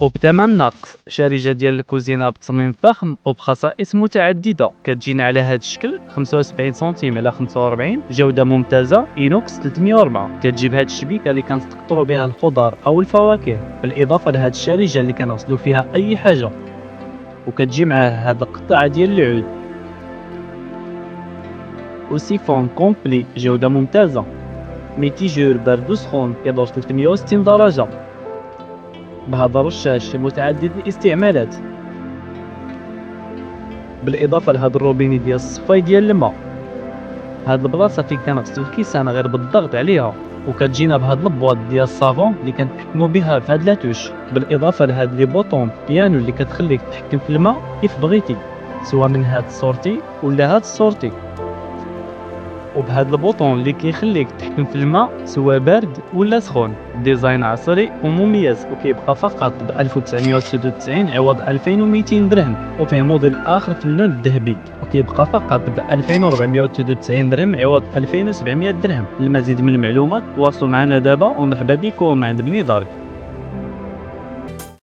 وبثمن ناقص. شارجة ديال الكوزينة بتصميم فخم وبخصائص متعددة، كتجينا على هذا الشكل 75 سنتيم على 45، جودة ممتازة، اينوكس 304. كتجي بهذه الشبيكة اللي كنستقطروا بها الخضر او الفواكه، بالاضافة لهذه الشارجة اللي كنغسلوا فيها اي حاجة، وكتجي معاه هذه القطعة ديال العود وسيفون كومبلي جودة ممتازة، ميتيجور بارد وسخون كيدور 360 درجة، بهذا الرشاش متعدد الاستعمالات، بالاضافه لهذا الروبيني ديال الصفاي ديال الماء. هاد البلاصه فين كنغسلو الكيسان غير بالضغط عليها، وكتجينا بهاد البواط ديال الصابون اللي كنتحكمو بها في هاد لاتوش، بالاضافه لهاد لي بوطون بيانو اللي كتخليك تحكم في الماء كيف بغيتي، سواء من هاد السورتي ولا هاد السورتي، وبهاد البوطون اللي كيخليك تحكم في الماء سواء بارد ولا سخون. ديزاين عصري ومميز، وكيبقى فقط ب 1996 عوض 2200 درهم. وفيه موديل اخر في اللون الذهبي وكيبقى فقط ب 2493 درهم عوض 2700 درهم. للمزيد من المعلومات تواصلوا معنا دابا، ومرحبا بكم عند بني دارك.